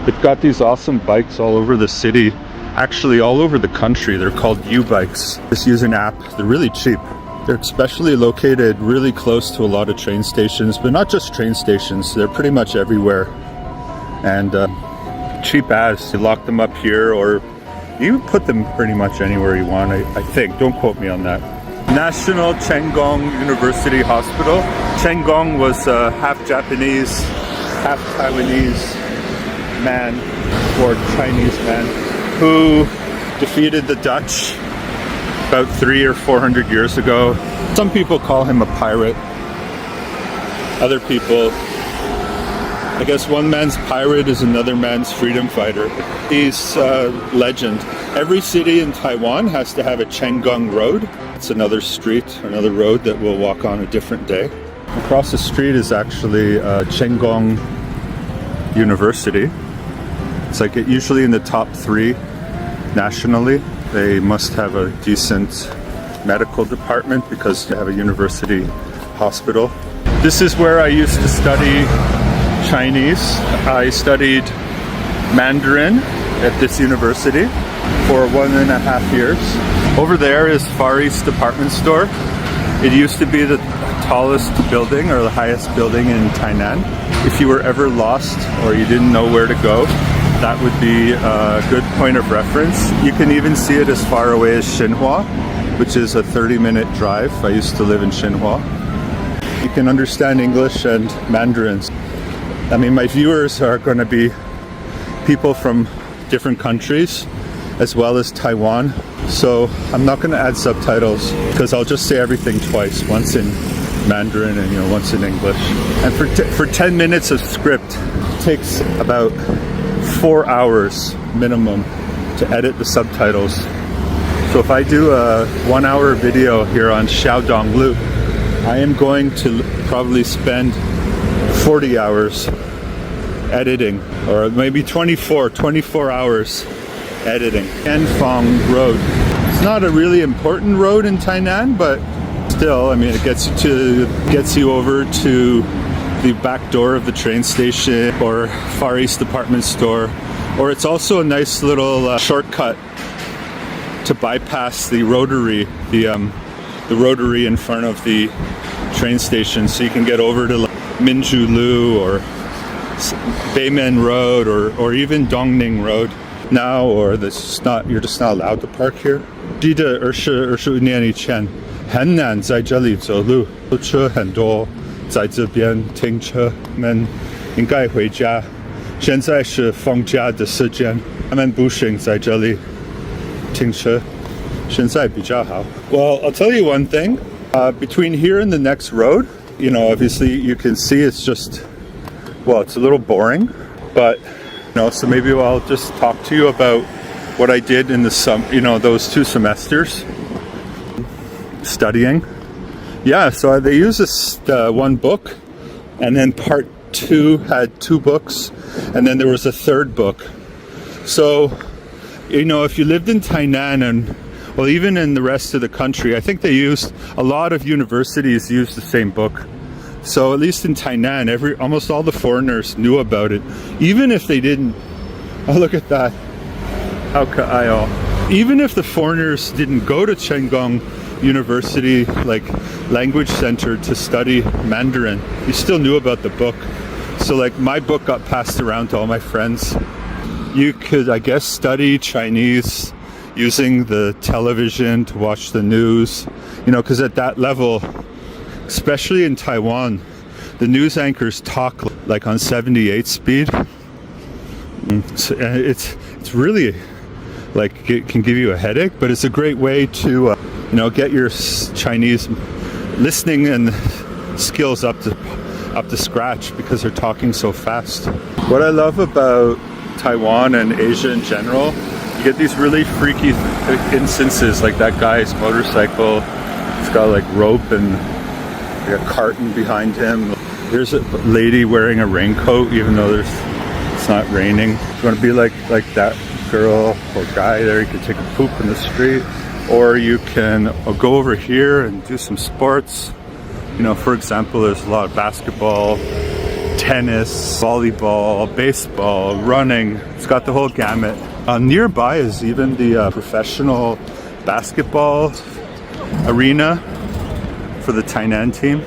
They've got these awesome bikes all over the city, actually all over the country. They're called U-bikes. Just use an app. They're really cheap. They're especially located really close to a lot of train stations, but not just train stations. They're pretty much everywhere. And cheap as. You lock them up here, or you put them pretty much anywhere you want, I think. Don't quote me on that. National Chenggong University Hospital. Chenggong was a half Japanese, half Taiwanese man, or Chinese man, who defeated the Dutch about 300 or 400 years ago. Some people call him a pirate. Other people, I guess one man's pirate is another man's freedom fighter. He's a legend. Every city in Taiwan has to have a Chenggong Road. It's another street, another road that we'll walk on a different day. Across the street is actually Chenggong University. It's like usually in the top 3 nationally. They must have a decent medical department because they have a university hospital. This is where I used to study Chinese. I studied Mandarin at this university for 1.5 years. Over there is Far East Department Store. It used to be the tallest building or the highest building in Tainan. If you were ever lost or you didn't know where to go, that would be a good point of reference. You can even see it as far away as Xinhua, which is a 30-minute drive. I used to live in Xinhua. You can understand English and Mandarin. I mean, my viewers are going to be people from different countries as well as Taiwan. So I'm not going to add subtitles because I'll just say everything twice, once in Mandarin and once in English. And for 10 minutes of script, it takes about 4 hours minimum to edit the subtitles. So if I do a 1-hour video here on Xiaodong Lu, I am going to probably spend 40 hours editing, or maybe 24 hours editing. Qianfeng Road. It's not a really important road in Tainan, but still, I mean, it gets you over to the back door of the train station or Far East Department Store, or it's also a nice little shortcut to bypass the rotary, the rotary in front of the train station, so you can get over to Minju Lu or Beimen Road or even Dongning Road now, or you're just not allowed to park here. 记得25年以前很难在这里走路，车很多，在这边停车，们应该回家。现在是放假的时间，他们不行在这里停车，现在比较好。Well, I'll tell you one thing. Between here and the next road, obviously you can see it's just, well, it's a little boring, but so maybe I'll just talk to you about what I did in the those 2 semesters studying. Yeah, so they used this one book, and then part 2 had 2 books, and then there was a 3rd book. So, if you lived in Tainan and, well, even in the rest of the country, I think a lot of universities use the same book. So at least in Tainan, almost all the foreigners knew about it, even if they didn't. Oh, look at that. How ka'ayo. Even if the foreigners didn't go to Chenggong University, like language center, to study Mandarin, you still knew about the book. So like my book got passed around to all my friends. You could, I guess, study Chinese using the television to watch the news, because at that level, especially in Taiwan, the news anchors talk like on 78 speed. So it's really like, it can give you a headache, but it's a great way to get your Chinese listening and skills up to scratch because they're talking so fast. What I love about Taiwan and Asia in general, you get these really freaky instances, like that guy's motorcycle. It's got like rope and like a carton behind him. There's a lady wearing a raincoat even though it's not raining. If you want to be like that girl or guy there, you can take a poop in the street, or you can go over here and do some sports. For example, there's a lot of basketball tennis, volleyball, baseball, running. It's got the whole gamut. Nearby is even the professional basketball arena for the Tainan team.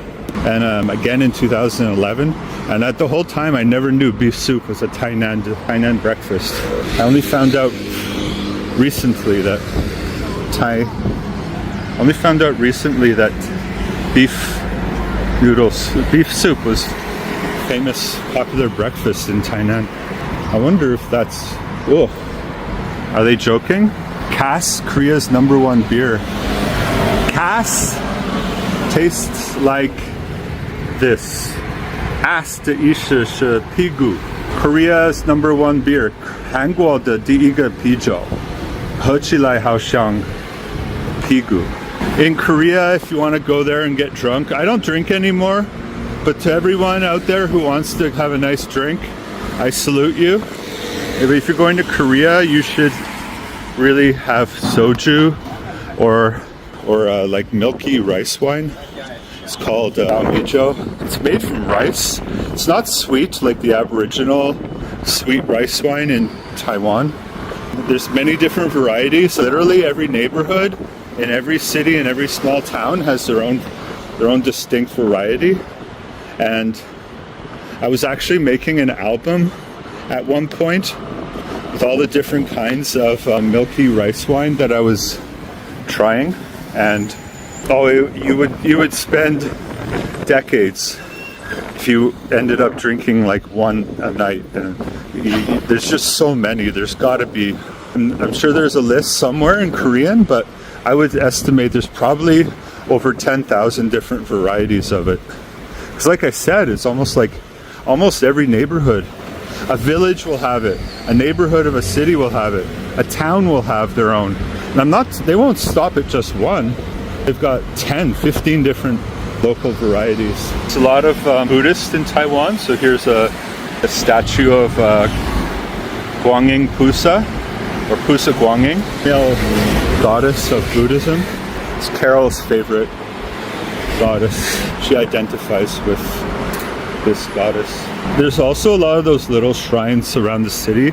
And again in 2011. And at the whole time, I never knew beef soup was a Tainan breakfast. I only found out recently that beef soup was famous, popular breakfast in Tainan. I wonder if that's, oh, are they joking? Cass, Korea's #1 beer. Cass tastes like this. Ass的意思是屁股. Korea's #1 beer. 韩国的第一个啤酒. 喝起来好像屁股. In Korea, if you want to go there and get drunk, I don't drink anymore, but to everyone out there who wants to have a nice drink, I salute you. If you're going to Korea, you should really have soju or like milky rice wine. It's called mijo. It's made from rice. It's not sweet like the Aboriginal sweet rice wine in Taiwan. There's many different varieties. Literally every neighborhood in every city and every small town has their own distinct variety. And I was actually making an album at one point with all the different kinds of milky rice wine that I was trying. And you would spend decades if you ended up drinking like one a night. And there's just so many. There's got to be, I'm sure there's a list somewhere in Korean, but I would estimate there's probably over 10,000 different varieties of it. Because like I said, it's almost like almost every neighborhood. A village will have it. A neighborhood of a city will have it. A town will have their own. And they won't stop at just one. They've got 10, 15 different local varieties. It's a lot of Buddhists in Taiwan. So here's a statue of Guanyin Pusa, or Pusa Guanyin, male goddess of Buddhism. It's Carol's favorite goddess. She identifies with this goddess. There's also a lot of those little shrines around the city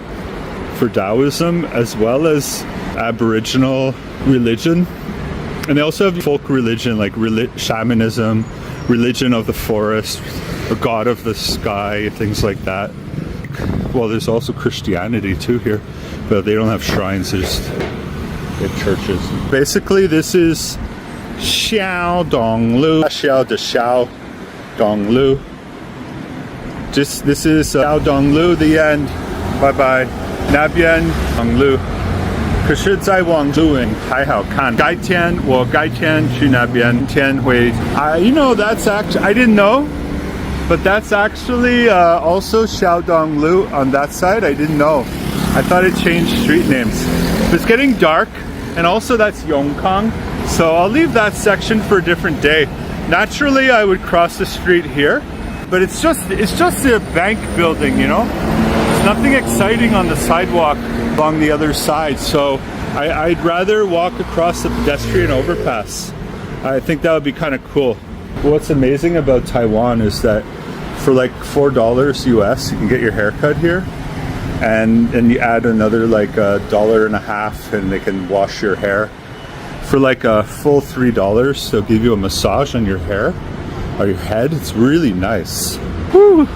for Taoism as well as Aboriginal religion. And they also have folk religion like shamanism, religion of the forest, or god of the sky, things like that. Well, there's also Christianity too here, but they don't have shrines, they just have churches. Basically, this is Xiaodong Lu. Xiaodong Lu. This is Xiaodong Lu, the end. Bye bye. 那边Dong Lu. 可是在网路还好看。改天去那边天会。You know, that's actually, I didn't know, but that's actually also Xiaodong Lu on that side. I didn't know. I thought it changed street names. It's getting dark, and also that's Yongkang, so I'll leave that section for a different day. Naturally, I would cross the street here, but it's just a bank building, you know? There's nothing exciting on the sidewalk along the other side, so I'd rather walk across the pedestrian overpass. I think that would be kind of cool. What's amazing about Taiwan is that for like $4 US, you can get your hair cut here, and you add another like $1.50 and they can wash your hair. For like a full $3, they'll give you a massage on your hair or your head. It's really nice. Woo!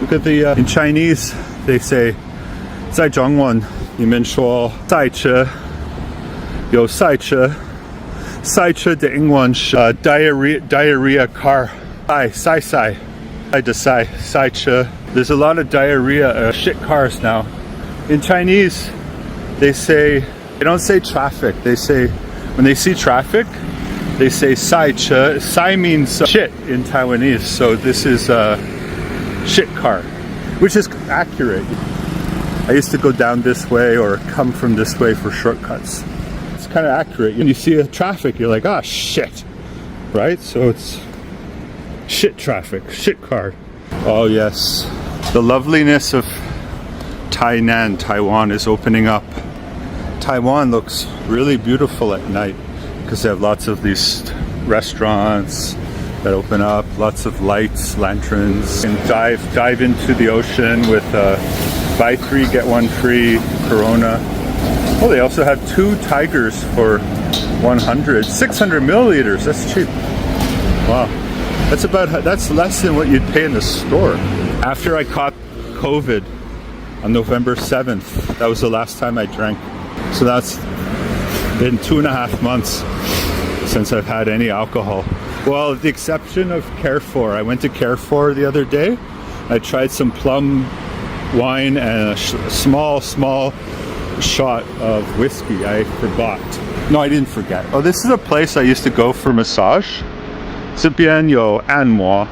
Look at the in Chinese they say 在中文你们说赛车有赛车的英文是diarrhea car 赛车. There's a lot of diarrhea shit cars now. In Chinese they don't say traffic, they say when they see traffic they say 赛车. Sai means shit in Taiwanese, so this is a shit car, which is accurate. I used to go down this way or come from this way for shortcuts. It's kind of accurate. When you see a traffic, you're like, ah, shit, right? So it's shit traffic, shit car. Oh yes, the loveliness of Tainan, Taiwan is opening up. Taiwan looks really beautiful at night because they have lots of these restaurants, they that open up, lots of lights, lanterns, and dive into the ocean with buy 3 get 1 free Corona. Oh, they also have 2 tigers for 600 milliliters. That's cheap. Wow, that's less than what you'd pay in the store. After I caught COVID on November 7th, that was the last time I drank. So that's been 2.5 months since I've had any alcohol. Well, with the exception of Carrefour. I went to Carrefour the other day. I tried some plum wine and a small shot of whiskey. I forgot. No, I didn't forget. Oh, this is a place I used to go for massage. 这边有按摩